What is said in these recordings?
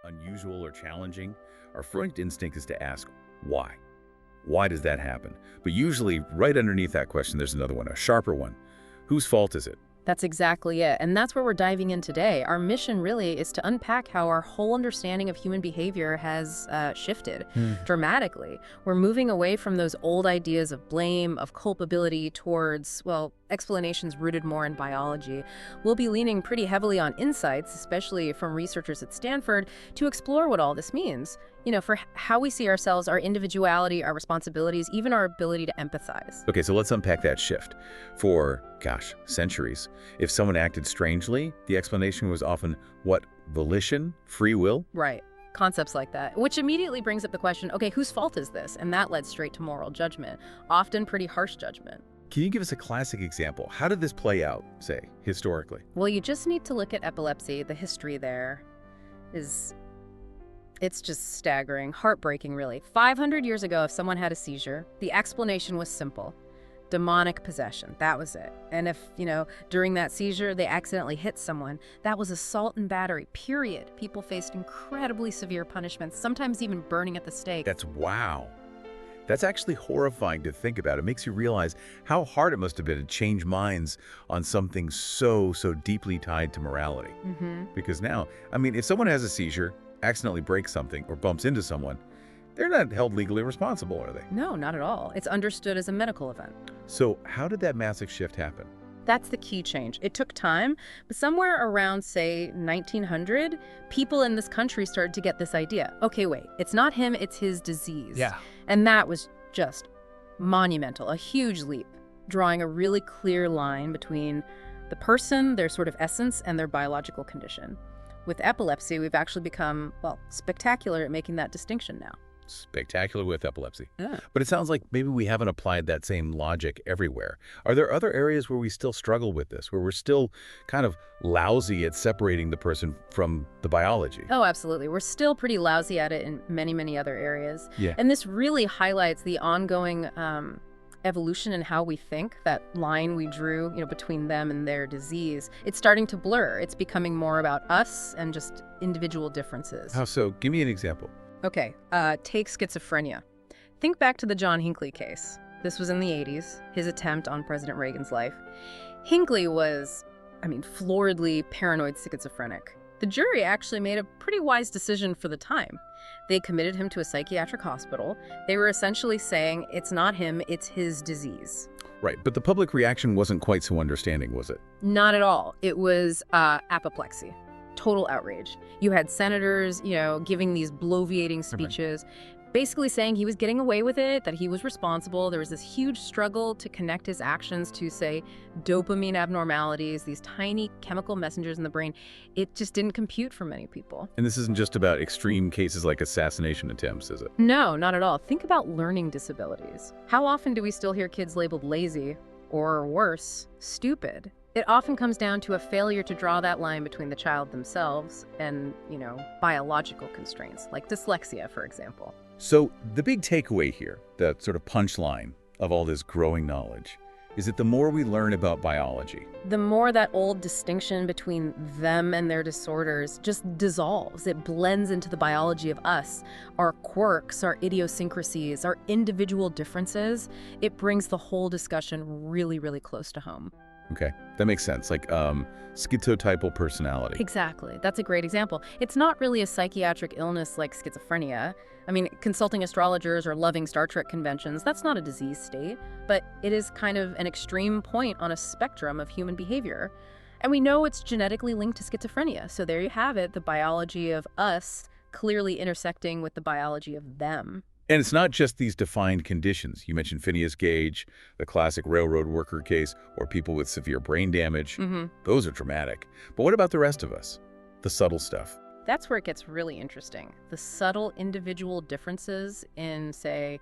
unusual or challenging, our first instinct is to ask, why? Why does that happen? But usually, right underneath that question, there's another one, a sharper one. Whose fault is it? That's exactly it. And that's where we're diving in today. Our mission really is to unpack how our whole understanding of human behavior has shifted dramatically. We're moving away from those old ideas of blame, of culpability, towards, well, explanations rooted more in biology. We'll be leaning pretty heavily on insights, especially from researchers at Stanford, to explore what all this means. You know, for how we see ourselves, our individuality, our responsibilities, even our ability to empathize. Okay, so let's unpack that shift. For, gosh, centuries, if someone acted strangely, the explanation was often, what, volition, free will? Right. Concepts like that, which immediately brings up the question, okay, whose fault is this? And that led straight to moral judgment, often pretty harsh judgment. Can you give us a classic example? How did this play out, say, historically? Well, you just need to look at epilepsy. The history there is... it's just staggering, heartbreaking, really. 500 years ago, if someone had a seizure, the explanation was simple. Demonic possession, that was it. And if, during that seizure, they accidentally hit someone, that was assault and battery, period. People faced incredibly severe punishments, sometimes even burning at the stake. Wow. That's actually horrifying to think about. It makes you realize how hard it must have been to change minds on something so deeply tied to morality. Because now, if someone has a seizure, accidentally breaks something, or bumps into someone, they're not held legally responsible, are they? No, not at all. It's understood as a medical event. So how did that massive shift happen? That's the key change. It took time, but somewhere around, say, 1900, people in this country started to get this idea. Okay, wait, it's not him, it's his disease. Yeah. And that was just monumental, a huge leap, drawing a really clear line between the person, their sort of essence, and their biological condition. With epilepsy, we've actually become, well, spectacular at making that distinction now. Spectacular with epilepsy. Yeah. But it sounds like maybe we haven't applied that same logic everywhere. Are there other areas where we still struggle with this, where we're still kind of lousy at separating the person from the biology? Oh, absolutely. We're still pretty lousy at it in many, many other areas. Yeah. And this really highlights the ongoing evolution in how we think. That line we drew, between them and their disease, it's starting to blur. It's becoming more about us and just individual differences. How so? Give me an example. Okay, take schizophrenia. Think back to the John Hinckley case. This was in the 80s, his attempt on President Reagan's life. Hinckley was, floridly paranoid schizophrenic. The jury actually made a pretty wise decision for the time. They committed him to a psychiatric hospital. They were essentially saying, it's not him, it's his disease. Right, but the public reaction wasn't quite so understanding, was it? Not at all. It was apoplexy. Total outrage. You had senators, giving these bloviating speeches, basically saying he was getting away with it, that he was responsible. There was this huge struggle to connect his actions to, say, dopamine abnormalities, these tiny chemical messengers in the brain. It just didn't compute for many people. And this isn't just about extreme cases like assassination attempts, is it? No, not at all. Think about learning disabilities. How often do we still hear kids labeled lazy, or worse, stupid? It often comes down to a failure to draw that line between the child themselves and, biological constraints, like dyslexia, for example. So the big takeaway here, the sort of punchline of all this growing knowledge, is that the more we learn about biology, the more that old distinction between them and their disorders just dissolves. It blends into the biology of us, our quirks, our idiosyncrasies, our individual differences. It brings the whole discussion really, really close to home. Okay, that makes sense. Like schizotypal personality. Exactly. That's a great example. It's not really a psychiatric illness like schizophrenia. Consulting astrologers or loving Star Trek conventions, that's not a disease state, but it is kind of an extreme point on a spectrum of human behavior. And we know it's genetically linked to schizophrenia. So there you have it, the biology of us clearly intersecting with the biology of them. And it's not just these defined conditions. You mentioned Phineas Gage, the classic railroad worker case, or people with severe brain damage. Those are dramatic. But what about the rest of us? The subtle stuff. That's where it gets really interesting. The subtle individual differences in, say,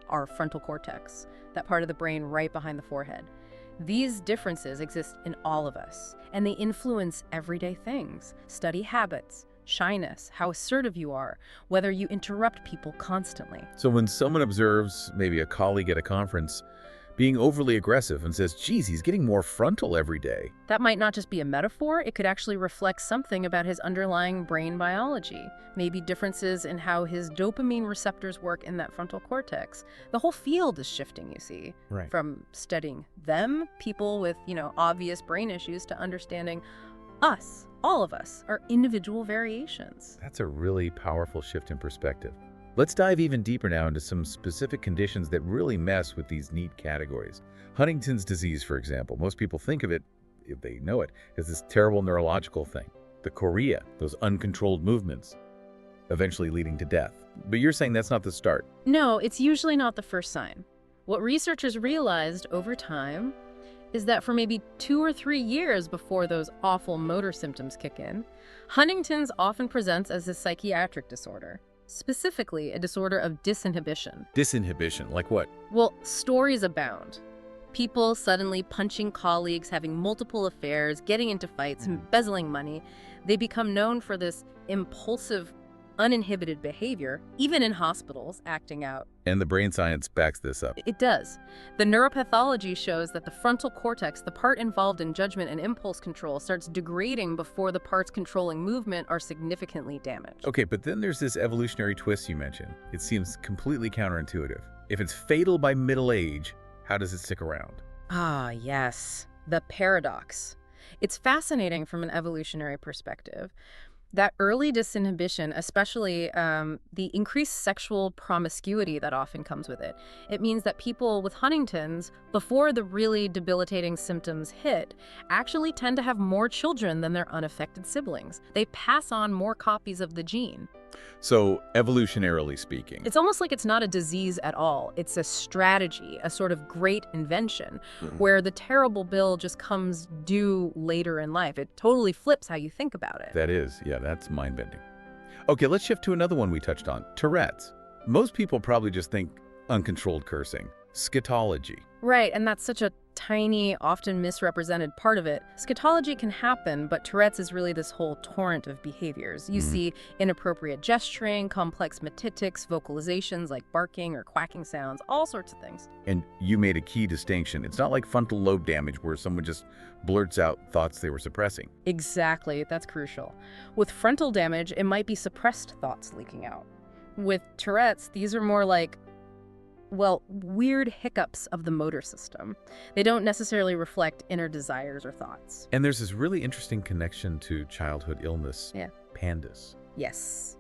our frontal cortex, that part of the brain right behind the forehead. These differences exist in all of us, and they influence everyday things. Study habits, shyness, how assertive you are, whether you interrupt people constantly. So when someone observes maybe a colleague at a conference being overly aggressive and says, geez, he's getting more frontal every day. That might not just be a metaphor, it could actually reflect something about his underlying brain biology, maybe differences in how his dopamine receptors work in that frontal cortex. The whole field is shifting, you see, Right. from studying them, people with, obvious brain issues, to understanding us, all of us, our individual variations. That's a really powerful shift in perspective. Let's dive even deeper now into some specific conditions that really mess with these neat categories. Huntington's disease, for example. Most people think of it, if they know it, as this terrible neurological thing. The chorea, those uncontrolled movements, eventually leading to death. But you're saying that's not the start. No, it's usually not the first sign. What researchers realized over time is that for maybe 2 or 3 years before those awful motor symptoms kick in, Huntington's often presents as a psychiatric disorder. Specifically, a disorder of disinhibition. Disinhibition, like what? Well, stories abound. People suddenly punching colleagues, having multiple affairs, getting into fights, embezzling money. They become known for this impulsive, uninhibited behavior, even in hospitals, acting out. And the brain science backs this up. It does. The neuropathology shows that the frontal cortex, the part involved in judgment and impulse control, starts degrading before the parts controlling movement are significantly damaged. Okay, but then there's this evolutionary twist you mentioned. It seems completely counterintuitive. If it's fatal by middle age, how does it stick around? Ah, yes. The paradox. It's fascinating from an evolutionary perspective. That early disinhibition, especially the increased sexual promiscuity that often comes with it, it means that people with Huntington's, before the really debilitating symptoms hit, actually tend to have more children than their unaffected siblings. They pass on more copies of the gene. So, evolutionarily speaking. It's almost like it's not a disease at all. It's a strategy, a sort of great invention, where the terrible bill just comes due later in life. It totally flips how you think about it. That is, yeah, that's mind-bending. Okay, let's shift to another one we touched on, Tourette's. Most people probably just think uncontrolled cursing, scatology. Right, and that's such a tiny, often misrepresented part of it. Scatology can happen, but Tourette's is really this whole torrent of behaviors. You see inappropriate gesturing, complex metitics, vocalizations like barking or quacking sounds, all sorts of things. And you made a key distinction. It's not like frontal lobe damage where someone just blurts out thoughts they were suppressing. Exactly, that's crucial. With frontal damage, it might be suppressed thoughts leaking out. With Tourette's, these are more like, well, weird hiccups of the motor system. They don't necessarily reflect inner desires or thoughts. And there's this really interesting connection to childhood illness. Yeah. PANDAS. Yes.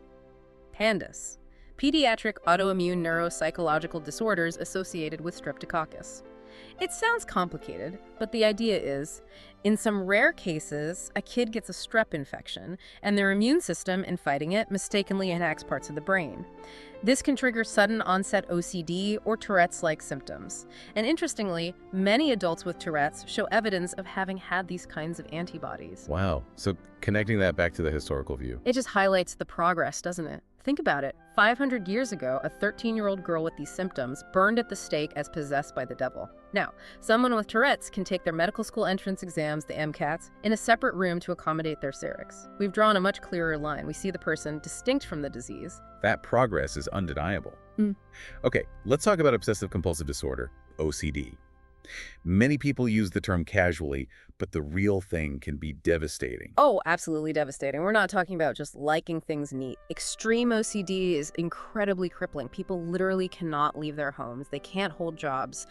PANDAS. Pediatric autoimmune neuropsychological disorders associated with streptococcus. It sounds complicated, but the idea is, in some rare cases, a kid gets a strep infection, and their immune system, in fighting it, mistakenly attacks parts of the brain. This can trigger sudden onset OCD or Tourette's-like symptoms. And interestingly, many adults with Tourette's show evidence of having had these kinds of antibodies. Wow. So connecting that back to the historical view. It just highlights the progress, doesn't it? Think about it. 500 years ago, a 13-year-old girl with these symptoms burned at the stake as possessed by the devil. Now, someone with Tourette's can take their medical school entrance exams, the MCATs, in a separate room to accommodate their syrinx. We've drawn a much clearer line. We see the person distinct from the disease. That progress is undeniable. Okay, let's talk about obsessive-compulsive disorder, OCD. Many people use the term casually, but the real thing can be devastating. Oh, absolutely devastating. We're not talking about just liking things neat. Extreme OCD is incredibly crippling. People literally cannot leave their homes. They can't hold jobs.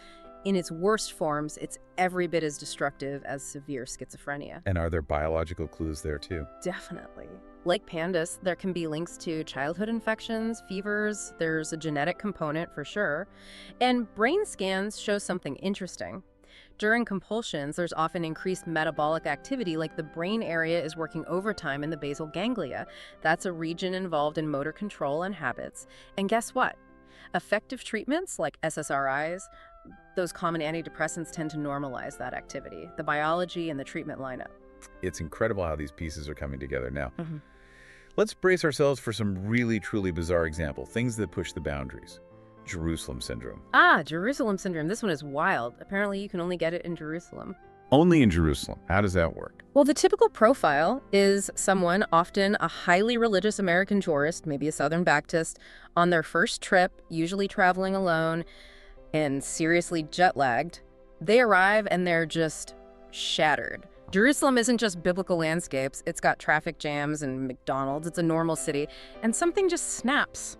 In its worst forms, it's every bit as destructive as severe schizophrenia. And are there biological clues there too? Definitely. Like PANDAS, there can be links to childhood infections, fevers, there's a genetic component for sure, and brain scans show something interesting. During compulsions, there's often increased metabolic activity, like the brain area is working overtime in the basal ganglia. That's a region involved in motor control and habits. And guess what? Effective treatments like SSRIs, those common antidepressants, tend to normalize that activity. The biology and the treatment line up. It's incredible how these pieces are coming together now. Let's brace ourselves for some really, truly bizarre example, things that push the boundaries. Jerusalem syndrome. Ah, Jerusalem syndrome. This one is wild. Apparently, you can only get it in Jerusalem. Only in Jerusalem. How does that work? Well, the typical profile is someone, often a highly religious American tourist, maybe a Southern Baptist, on their first trip, usually traveling alone. and seriously jet-lagged, they arrive and they're just shattered. Jerusalem isn't just biblical landscapes. It's got traffic jams and McDonald's. It's a normal city. And something just snaps,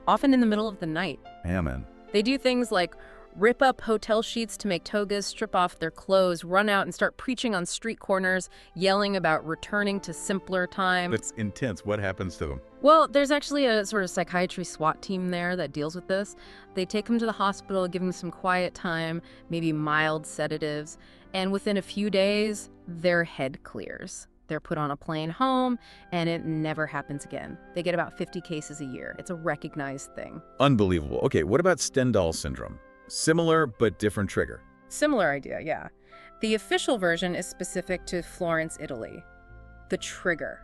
often in the middle of the night. Yeah, man. They do things like rip up hotel sheets to make togas, strip off their clothes, run out and start preaching on street corners, yelling about returning to simpler times. That's intense. What happens to them? Well, there's actually a sort of psychiatry SWAT team there that deals with this. They take them to the hospital, give them some quiet time, maybe mild sedatives, and within a few days, their head clears. They're put on a plane home, and it never happens again. They get about 50 cases a year. It's a recognized thing. Unbelievable. Okay, what about Stendhal syndrome? Similar but different trigger. Similar idea, yeah. The official version is specific to Florence, Italy. The trigger,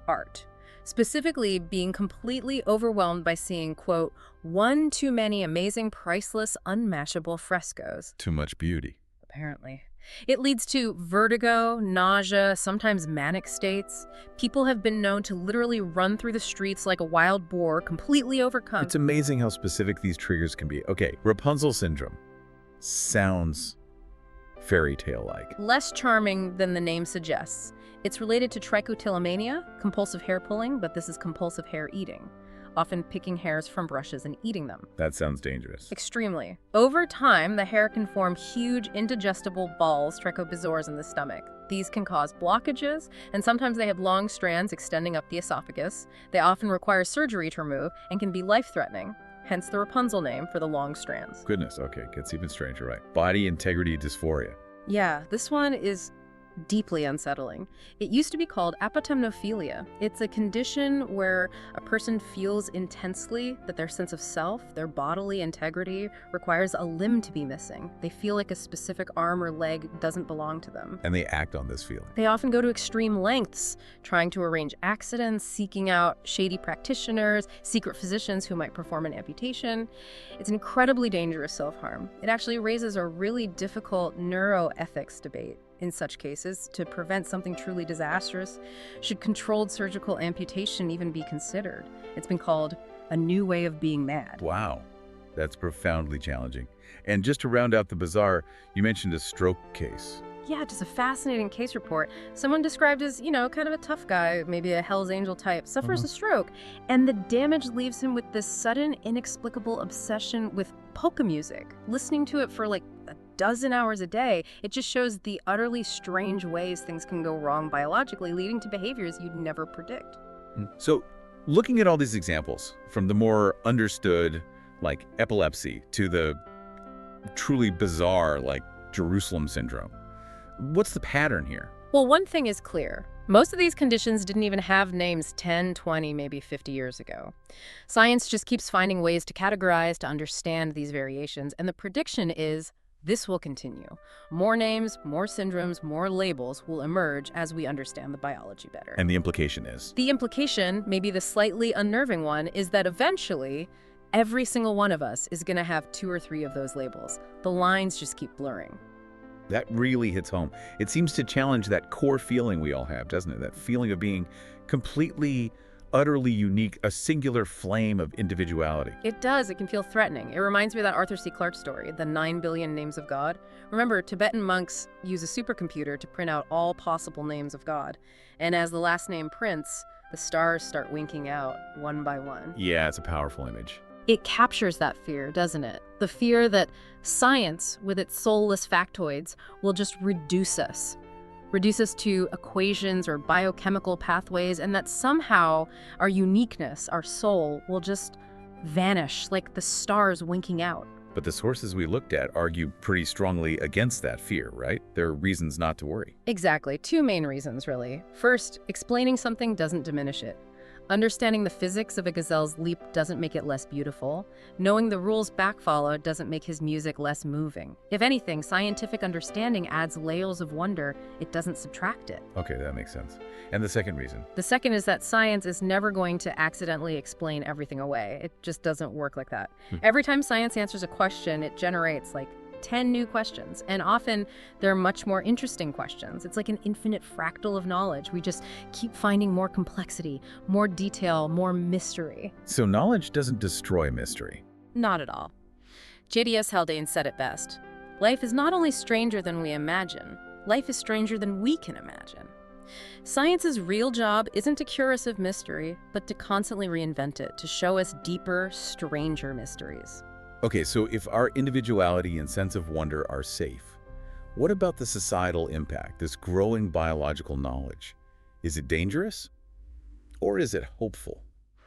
art. Specifically being completely overwhelmed by seeing, quote, one too many amazing, priceless, unmatchable frescoes. Too much beauty. Apparently. It leads to vertigo, nausea, sometimes manic states. People have been known to literally run through the streets like a wild boar, completely overcome. It's amazing how specific these triggers can be. Okay, Rapunzel syndrome. Sounds fairy tale-like. Less charming than the name suggests. It's related to trichotillomania, compulsive hair pulling, but this is compulsive hair eating, often picking hairs from brushes and eating them. That sounds dangerous. Extremely. Over time, the hair can form huge, indigestible balls, trichobezoars, in the stomach. These can cause blockages, and sometimes they have long strands extending up the esophagus. They often require surgery to remove and can be life-threatening, hence the Rapunzel name for the long strands. Goodness, okay, gets even stranger, right? Body integrity dysphoria. Yeah, this one is deeply unsettling. It used to be called apotemnophilia. It's a condition where a person feels intensely that their sense of self, their bodily integrity, requires a limb to be missing. They feel like a specific arm or leg doesn't belong to them. And they act on this feeling. They often go to extreme lengths, trying to arrange accidents, seeking out shady practitioners, secret physicians who might perform an amputation. It's an incredibly dangerous self-harm. It actually raises a really difficult neuroethics debate. In such cases, to prevent something truly disastrous, should controlled surgical amputation even be considered? It's been called a new way of being mad. Wow, that's profoundly challenging. And just to round out the bizarre, you mentioned a stroke case. Yeah, just a fascinating case report. Someone described as, kind of a tough guy, maybe a Hell's Angel type, suffers a stroke, and the damage leaves him with this sudden, inexplicable obsession with polka music, listening to it for like a dozen hours a day. It just shows the utterly strange ways things can go wrong biologically, leading to behaviors you'd never predict. So, looking at all these examples, from the more understood, like epilepsy, to the truly bizarre, like Jerusalem syndrome, what's the pattern here? Well, one thing is clear. Most of these conditions didn't even have names 10, 20, maybe 50 years ago. Science just keeps finding ways to categorize, to understand these variations, and the prediction is this will continue. More names, more syndromes, more labels will emerge as we understand the biology better. And the implication is? The implication, maybe the slightly unnerving one, is that eventually every single one of us is going to have 2 or 3 of those labels. The lines just keep blurring. That really hits home. It seems to challenge that core feeling we all have, doesn't it? That feeling of being completely, utterly unique, a singular flame of individuality. It does. It can feel threatening. It reminds me of that Arthur C. Clarke story, the 9 billion names of God. Remember, Tibetan monks use a supercomputer to print out all possible names of God. And as the last name prints, the stars start winking out one by one. Yeah, it's a powerful image. It captures that fear, doesn't it? The fear that science, with its soulless factoids, will just reduce us to equations or biochemical pathways, and that somehow our uniqueness, our soul, will just vanish like the stars winking out. But the sources we looked at argue pretty strongly against that fear, right? There are reasons not to worry. Exactly. 2 main reasons, really. First, explaining something doesn't diminish it. Understanding the physics of a gazelle's leap doesn't make it less beautiful. Knowing the rules backfollow doesn't make his music less moving. If anything, scientific understanding adds layers of wonder. It doesn't subtract it. Okay, that makes sense. And the second reason? The second is that science is never going to accidentally explain everything away. It just doesn't work like that. Every time science answers a question, it generates like 10 new questions, and often they're much more interesting questions. It's like an infinite fractal of knowledge. We just keep finding more complexity, more detail, more mystery. So knowledge doesn't destroy mystery? Not at all. J.D.S. Haldane said it best. Life is not only stranger than we imagine, life is stranger than we can imagine. Science's real job isn't to cure us of mystery, but to constantly reinvent it, to show us deeper, stranger mysteries. Okay, so if our individuality and sense of wonder are safe, what about the societal impact, this growing biological knowledge? Is it dangerous? Or is it hopeful?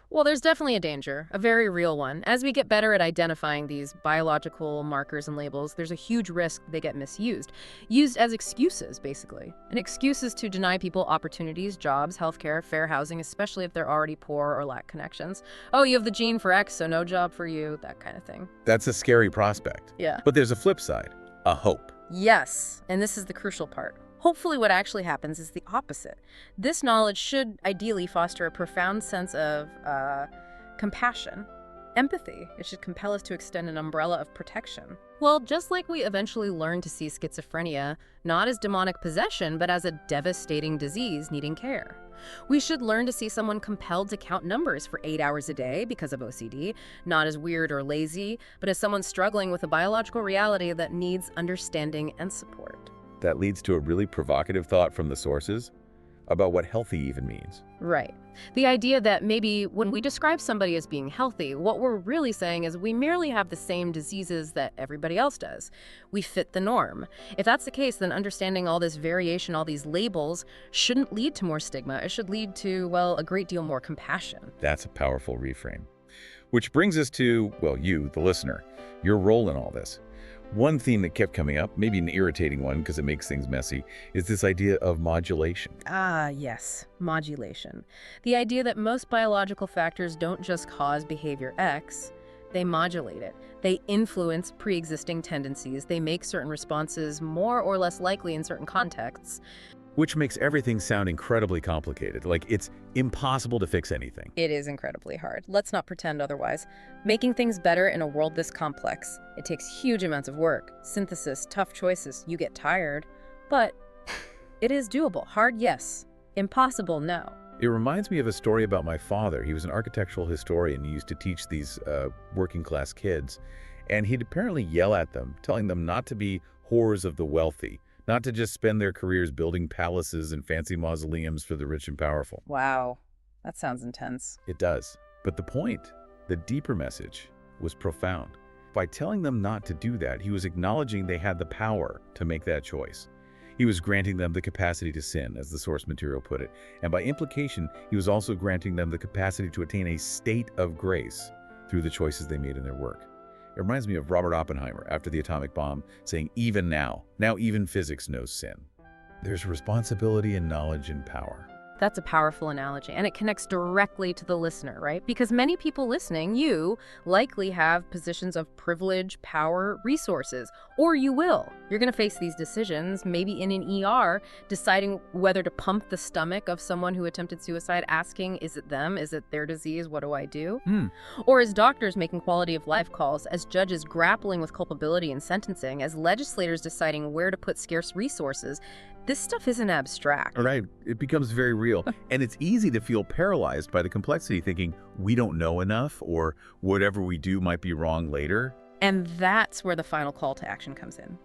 Well, there's definitely a danger, a very real one. As we get better at identifying these biological markers and labels, there's a huge risk they get misused. Used as excuses, basically. And excuses to deny people opportunities, jobs, healthcare, fair housing, especially if they're already poor or lack connections. Oh, you have the gene for X, so no job for you, that kind of thing. That's a scary prospect. Yeah. But there's a flip side, a hope. Yes, and this is the crucial part. Hopefully what actually happens is the opposite. This knowledge should ideally foster a profound sense of compassion, empathy. It should compel us to extend an umbrella of protection. Well, just like we eventually learn to see schizophrenia not as demonic possession, but as a devastating disease needing care. We should learn to see someone compelled to count numbers for 8 hours a day because of OCD, not as weird or lazy, but as someone struggling with a biological reality that needs understanding and support. That leads to a really provocative thought from the sources about what healthy even means. Right. The idea that maybe when we describe somebody as being healthy, what we're really saying is we merely have the same diseases that everybody else does. We fit the norm. If that's the case, then understanding all this variation, all these labels, shouldn't lead to more stigma. It should lead to, well, a great deal more compassion. That's a powerful reframe. Which brings us to, well, you, the listener, your role in all this. One theme that kept coming up, maybe an irritating one because it makes things messy, is this idea of modulation. Ah, yes, modulation. The idea that most biological factors don't just cause behavior X, they modulate it. They influence pre-existing tendencies. They make certain responses more or less likely in certain contexts. Which makes everything sound incredibly complicated, like it's impossible to fix anything. It is incredibly hard. Let's not pretend otherwise. Making things better in a world this complex, it takes huge amounts of work, synthesis, tough choices. You get tired, but it is doable. Hard, yes. Impossible, no. It reminds me of a story about my father. He was an architectural historian. He used to teach these working class kids, and he'd apparently yell at them, telling them not to be whores of the wealthy, not to just spend their careers building palaces and fancy mausoleums for the rich and powerful. Wow, that sounds intense. It does. But the point, the deeper message, was profound. By telling them not to do that, he was acknowledging they had the power to make that choice. He was granting them the capacity to sin, as the source material put it. And by implication, he was also granting them the capacity to attain a state of grace through the choices they made in their work. It reminds me of Robert Oppenheimer after the atomic bomb saying, even now even physics knows sin. There's responsibility and knowledge and power. That's a powerful analogy, and it connects directly to the listener, right? Because many people listening, you likely have positions of privilege, power, resources, or you will. You're going to face these decisions, maybe in an ER, deciding whether to pump the stomach of someone who attempted suicide, asking, is it them? Is it their disease? What do I do? Or as doctors making quality of life calls, as judges grappling with culpability and sentencing, as legislators deciding where to put scarce resources. This stuff isn't abstract. Right. It becomes very real. And it's easy to feel paralyzed by the complexity, thinking we don't know enough or whatever we do might be wrong later. And that's where the final call to action comes in.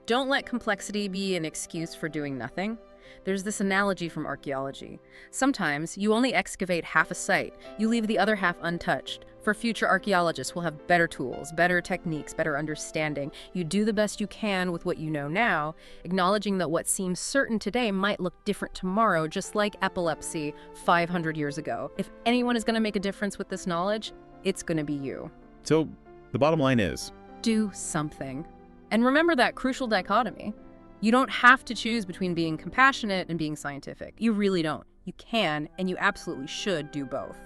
Don't let complexity be an excuse for doing nothing. There's this analogy from archaeology. Sometimes you only excavate half a site. You leave the other half untouched. For future archaeologists, we'll have better tools, better techniques, better understanding. You do the best you can with what you know now, acknowledging that what seems certain today might look different tomorrow, just like epilepsy 500 years ago. If anyone is going to make a difference with this knowledge, it's going to be you. So the bottom line is, do something. And remember that crucial dichotomy. You don't have to choose between being compassionate and being scientific. You really don't. You can, and you absolutely should do both.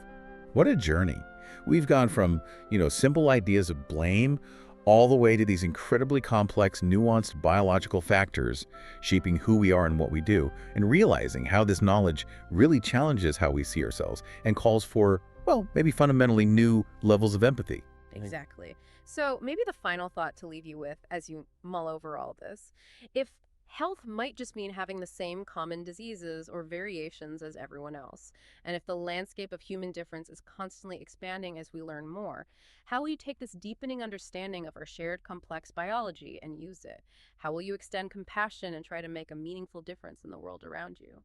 what a journey. We've gone from, simple ideas of blame all the way to these incredibly complex, nuanced biological factors shaping who we are and what we do, and realizing how this knowledge really challenges how we see ourselves and calls for, well, maybe fundamentally new levels of empathy. Exactly. So maybe the final thought to leave you with as you mull over all this, if Health might just mean having the same common diseases or variations as everyone else. And if the landscape of human difference is constantly expanding as we learn more, how will you take this deepening understanding of our shared complex biology and use it? How will you extend compassion and try to make a meaningful difference in the world around you?